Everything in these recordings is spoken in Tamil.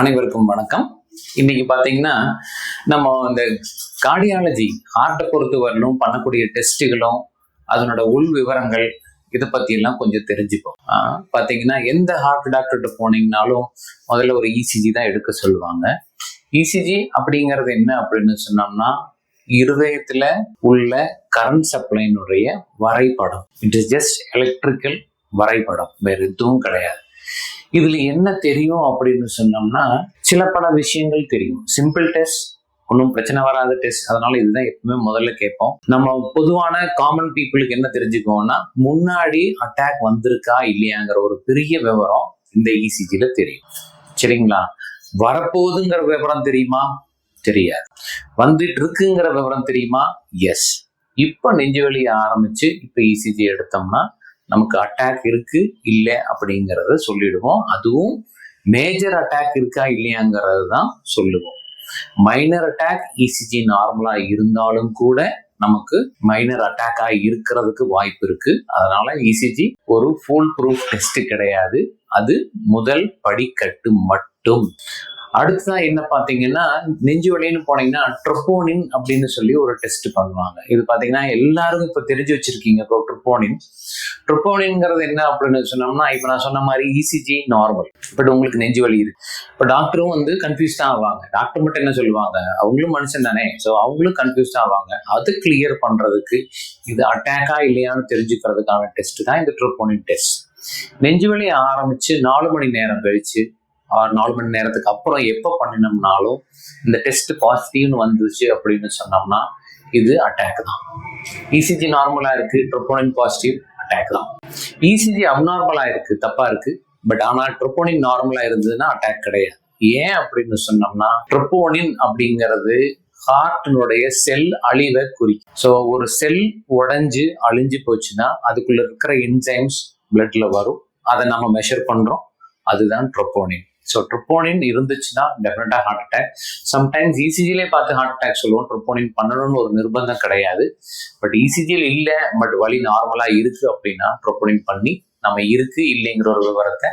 அனைவருக்கும் வணக்கம். இன்னைக்கு பார்த்தீங்கன்னா நம்ம இந்த கார்டியாலஜி ஹார்ட்டை பொறுத்து வரணும் பண்ணக்கூடிய டெஸ்ட்டுகளும் அதனோட உள் விவரங்கள் இதை பற்றி எல்லாம் கொஞ்சம் தெரிஞ்சுப்போம். பார்த்தீங்கன்னா எந்த ஹார்ட் டாக்டர்கிட்ட போனீங்கனாலும் முதல்ல ஒரு இசிஜி தான் எடுக்க சொல்லுவாங்க. இசிஜி அப்படிங்கிறது என்ன அப்படின்னு சொன்னோம்னா இருதயத்தில் உள்ள கரண்ட் சப்ளைனுடைய வரைபடம். இட் இஸ் ஜஸ்ட் எலக்ட்ரிக்கல் வரைபடம், வேறு எதுவும் கிடையாது. இதுல என்ன தெரியும் அப்படின்னு சொன்னோம்னா சில பல விஷயங்கள் தெரியும். சிம்பிள் டெஸ்ட், ஒன்றும் பிரச்சனை வராத டெஸ்ட். அதனால இதுதான் எப்பவுமே முதல்ல கேட்போம். நம்ம பொதுவான காமன் பீப்புளுக்கு என்ன தெரிஞ்சுக்கோன்னா முன்னாடி அட்டாக் வந்திருக்கா இல்லையாங்கிற ஒரு பெரிய விவரம் இந்த இசிஜில தெரியும். சரிங்களா? வரப்போகுதுங்கிற விவரம் தெரியுமா? தெரியாது. வந்துட்டு இருக்குங்கிற விவரம் தெரியுமா? எஸ். இப்போ நெஞ்சுவலி ஆரம்பிச்சு இப்போ இசிஜி எடுத்தோம்னா நமக்கு அட்டாக் இருக்கு இல்லை அப்படிங்கிறத சொல்லிடுவோம். அதுவும் மேஜர் அட்டாக் இருக்கா இல்லையாங்கிறது தான் சொல்லுவோம். மைனர் அட்டாக் இசிஜி நார்மலா இருந்தாலும் கூட நமக்கு மைனர் அட்டாக்கா இருக்கிறதுக்கு வாய்ப்பு இருக்கு. அதனால இசிஜி ஒரு ஃபுல் ப்ரூஃப் டெஸ்ட் கிடையாது. அது முதல் படிக்கட்டு மட்டும். அடுத்ததான் என்ன பார்த்தீங்கன்னா நெஞ்சு வலின்னு போனீங்கன்னா ட்ரோபோனின் அப்படின்னு சொல்லி ஒரு டெஸ்ட் பண்ணுவாங்க. இது பார்த்தீங்கன்னா எல்லாரும் இப்போ தெரிஞ்சு வச்சிருக்கீங்க. ட்ரோபோனின்ங்கிறது என்ன அப்படின்னு சொன்னோம்னா இப்போ நான் சொன்ன மாதிரி இசிஜி நார்மல், பட் உங்களுக்கு நெஞ்சு வலி இருக்கு. இப்போ டாக்டரும் வந்து கன்ஃபியூஸ் தான் ஆவாங்க. டாக்டர் மட்டும் என்ன சொல்லுவாங்க, அவங்களும் மனுஷன் தானே, ஸோ அவங்களும் கன்ஃபியூஸ் தான் ஆவாங்க. அது கிளியர் பண்றதுக்கு இது அட்டாக்கா இல்லையான்னு தெரிஞ்சுக்கிறதுக்கான டெஸ்ட் தான் இந்த ட்ரோபோனின் டெஸ்ட். நெஞ்சு வலி ஆரம்பிச்சு 4 மணி நேரம் கழிச்சு 4 மணி நேரத்துக்கு அப்புறம் எப்போ பண்ணினோம்னாலும் இந்த டெஸ்ட் பாசிட்டிவ்னு வந்துச்சு அப்படின்னு சொன்னோம்னா இது அட்டாக் தான். இசிஜி நார்மலா இருக்கு, ட்ரோபோனின் பாசிட்டிவ், அட்டாக் தான். இசிஜி அப்நார்மலா இருக்கு, தப்பா இருக்கு, பட் ஆனால் ட்ரோபோனின் நார்மலா இருந்ததுன்னா அட்டாக் கிடையாது. ஏன் அப்படின்னு சொன்னோம்னா ட்ரோபோனின் அப்படிங்கிறது ஹார்ட்டினுடைய செல் அழிவை குறிக்கும். ஸோ ஒரு செல் உடைஞ்சு அழிஞ்சு போச்சுன்னா அதுக்குள்ள இருக்கிற என்சைம்ஸ் பிளட்ல வரும். அதை நம்ம மெஷர் பண்றோம். அதுதான் ட்ரோபோனின். ஸோ ட்ரோபோனின் இருந்துச்சுன்னா டெஃபினட்டா ஹார்ட் அட்டாக். சம்டைம்ஸ் இசிஜிலே பார்த்து ஹார்ட் அட்டாக் சொல்லுவோம். ட்ரோபோனின் பண்ணணும்னு ஒரு நிர்பந்தம் கிடையாது. பட் இசிஜியில் இல்லை, பட் வலி நார்மலா இருக்கு அப்படின்னா ட்ரோபோனின் பண்ணி நம்ம இருக்கு இல்லைங்கிற ஒரு விவரத்தை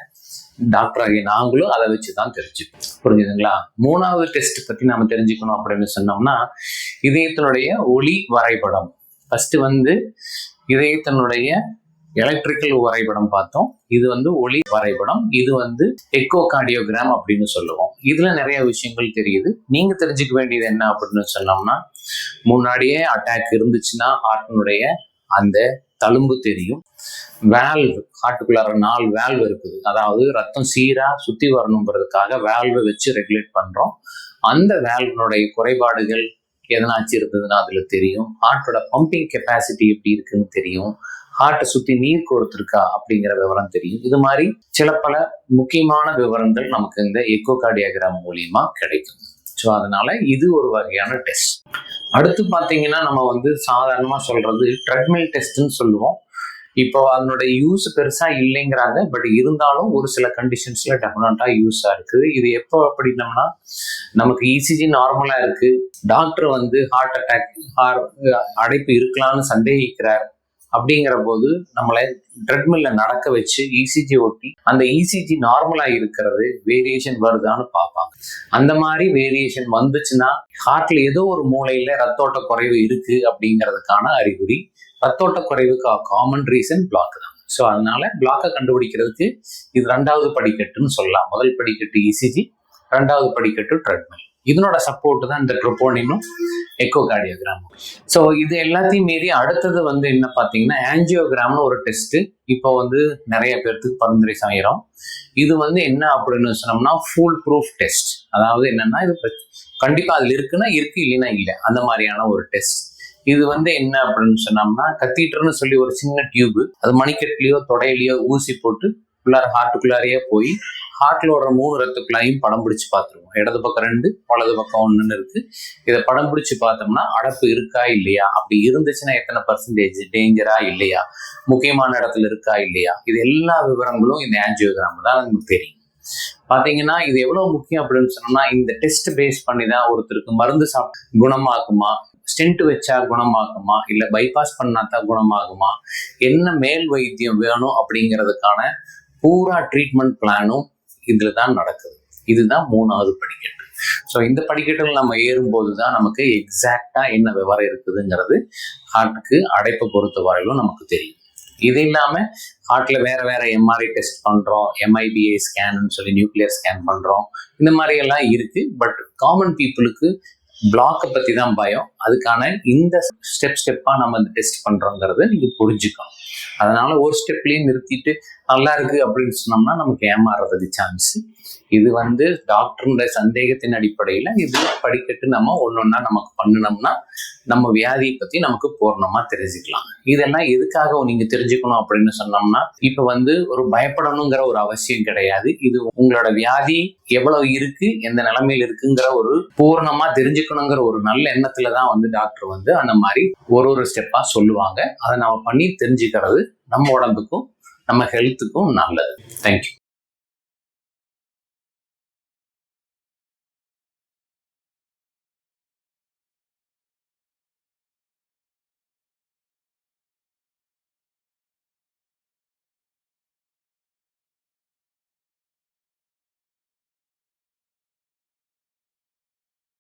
டாக்டர் ஆகிய நாங்களும் அதை வச்சுதான் தெரிஞ்சுக்கணும். புரிஞ்சுதுங்களா? மூணாவது டெஸ்ட் பத்தி நாம தெரிஞ்சுக்கணும் அப்படின்னு சொன்னோம்னா இதயத்தினுடைய ஒளி வரைபடம். ஃபர்ஸ்ட் வந்து இதயத்தினுடைய எலக்ட்ரிக்கல் வரைபடம் பார்த்தோம். இது வந்து ஒளி வரைபடம். இது வந்து எக்கோ கார்டியோகிராம் அப்படின்னு சொல்லுவோம். இதுல நிறைய விஷயங்கள் தெரியுது. நீங்க தெரிஞ்சுக்க வேண்டியது என்ன அப்படின்னு சொன்னோம்னா முன்னாடியே அட்டாக் இருந்துச்சுன்னா ஹார்ட்டினுடைய அந்த தழும்பு தெரியும். வேல்வ், ஹார்ட்டுக்குள்ளார 4 வேல்வ் இருக்குது. அதாவது ரத்தம் சீரா சுத்தி வரணுங்கிறதுக்காக வேல்வை வச்சு ரெகுலேட் பண்றோம். அந்த வேல்வினுடைய குறைபாடுகள் எதனாச்சு இருந்ததுன்னா அதுல தெரியும். ஹார்ட்டோட பம்பிங் கெப்பாசிட்டி எப்படி இருக்குன்னு தெரியும். ஹார்ட்டை சுத்தி நீர் கோர்த்திருக்கா அப்படிங்கிற விவரம் தெரியும். இது மாதிரி சில பல முக்கியமான விவரங்கள் நமக்கு இந்த எக்கோ கார்டியோகிராம் மூலியமா கிடைக்கும். ஸோ அதனால இது ஒரு வகையான டெஸ்ட். அடுத்து பார்த்தீங்கன்னா நம்ம வந்து சாதாரணமா சொல்றது ட்ரெட்மில் டெஸ்ட்ன்னு சொல்லுவோம். இப்போ அதனுடைய யூஸ் பெருசா இல்லைங்கிறாங்க, பட் இருந்தாலும் ஒரு சில கண்டிஷன்ஸ்ல டெஃபினட்டா யூஸா இருக்குது. இது எப்போ அப்படின்னம்னா நமக்கு இசிஜி நார்மலா இருக்கு, டாக்டர் வந்து ஹார்ட் அட்டாக் அடைப்பு இருக்கலாம்னு சந்தேகிக்கிறார். அப்படிங்கிற போது நம்மளை ட்ரெட்மில்ல நடக்க வச்சு இசிஜி ஒட்டி அந்த இசிஜி நார்மலா இருக்கிறது வேரியேஷன் வருதான்னு பார்ப்பாங்க. அந்த மாதிரி வேரியேஷன் வந்துச்சுன்னா ஹார்ட்ல ஏதோ ஒரு மூலையில ரத்தோட்ட குறைவு இருக்கு அப்படிங்கிறதுக்கான அறிகுறி. ரத்தோட்ட குறைவுக்கு காமன் ரீசன் பிளாக் தான். ஸோ அதனால பிளாக்கை கண்டுபிடிக்கிறதுக்கு இது 2வது படிக்கட்டுன்னு சொல்லலாம். முதல் படிக்கட்டு இசிஜி, 2வது படிக்கட்டு ட்ரெட்மில். இதனோட சப்போர்ட் தான் இந்த ட்ரோபோனினும் எக்கோ கார்டியோகிராம். ஸோ இது எல்லாத்தையும் மீறி அடுத்தது வந்து என்ன பார்த்தீங்கன்னா ஆஞ்சியோகிராம்னு ஒரு டெஸ்ட் இப்போ வந்து நிறைய பேர்த்துக்கு பரிந்துரை செய்கிறோம். இது வந்து என்ன அப்படின்னு சொன்னோம்னா ஃபுல் ப்ரூஃப் டெஸ்ட். அதாவது என்னன்னா இது கண்டிப்பா அதில் இருக்குன்னா இருக்கு, இல்லைன்னா இல்லை, அந்த மாதிரியான ஒரு டெஸ்ட். இது வந்து என்ன அப்படின்னு சொன்னோம்னா கத்தீட்டர்னு சொல்லி ஒரு சின்ன டியூப், அது மணிக்கட்டுலயோ தொடையிலையோ ஊசி போட்டு உள்ளார ஹார்ட்டுக்குள்ளாரையே போய் ஹார்ட்ல ஓடுற 3 ரத்தக்குள்ளாரையும் படம் பிடிச்சு பார்த்துருவோம். இடது பக்கம் 2, வலது பக்கம் 1 இருக்கு. இதை படம் பிடிச்சு பார்த்தோம்னா அடப்பு இருக்கா இல்லையா, அப்படி இருந்துச்சுன்னா எத்தனை % டேஞ்சரா இல்லையா, முக்கியமான இடத்துல இருக்கா இல்லையா, இது எல்லா விவரங்களும் இந்த ஆஞ்சியோகிராம் தான் நமக்கு தெரியும். பாத்தீங்கன்னா இது எவ்வளவு முக்கியம் அப்படின்னு சொன்னோம்னா இந்த டெஸ்ட் பேஸ் பண்ணி தான் ஒருத்தருக்கு மருந்து குணமாகுமா, ஸ்டென்ட் வச்சா குணமாகுமா, இல்லை பைபாஸ் பண்ணாதான் குணமாகுமா, என்ன மேல் வைத்தியம் வேணும் அப்படிங்கிறதுக்கான பூரா ட்ரீட்மெண்ட் பிளானும் இதுல தான் நடக்குது. இதுதான் 3வது படிக்கட்டு. ஸோ இந்த படிக்கட்டில் நம்ம ஏறும்போது தான் நமக்கு எக்ஸாக்டா என்ன விவரம் இருக்குதுங்கிறது ஹார்ட்டுக்கு அடைப்பை பொறுத்த வரையிலும் நமக்கு தெரியும். இது இல்லாம ஹார்ட்ல வேற வேற எம்ஆர்ஐ டெஸ்ட் பண்றோம், எம்ஐபிஐ ஸ்கேன்னு சொல்லி நியூக்ளியர் ஸ்கேன் பண்றோம், இந்த மாதிரி எல்லாம் இருக்கு. பட் காமன் பீப்புளுக்கு பிளாக்கை பத்தி தான் பயம். அதுக்கான இந்த ஸ்டெப்பா நம்ம இந்த டெஸ்ட் பண்றோங்கிறத நீங்க புரிஞ்சுக்கணும். அதனால ஒரு ஸ்டெப்லயும் நிறுத்திட்டு நல்லா இருக்கு அப்படின்னு சொன்னோம்னா நமக்கு ஏமாறுறதுக்கு சான்ஸ். இது டாக்டருடைய சந்தேகத்தின் அடிப்படையில இது படிக்கட்டு நம்ம ஒன்னொன்னா நமக்கு பண்ணினோம்னா நம்ம வியாதியை பத்தி நமக்கு பூர்ணமா தெரிஞ்சுக்கலாம். இதெல்லாம் எதுக்காக நீங்க தெரிஞ்சுக்கணும் அப்படின்னு சொன்னோம்னா, இப்ப ஒரு பயப்படணுங்கிற ஒரு அவசியம் கிடையாது. இது உங்களோட வியாதி எவ்வளவு இருக்கு, எந்த நிலைமையில இருக்குங்கிற ஒரு பூர்ணமா தெரிஞ்சுக்கணுங்கிற ஒரு நல்ல எண்ணத்துலதான் டாக்டர் அந்த மாதிரி ஒரு ஸ்டெப்பா சொல்லுவாங்க. அதை நம்ம பண்ணி தெரிஞ்சுக்கிறது நம்ம உடம்புக்கும் நம்ம ஹெல்த்துக்கும் நல்லது. தேங்க்யூ.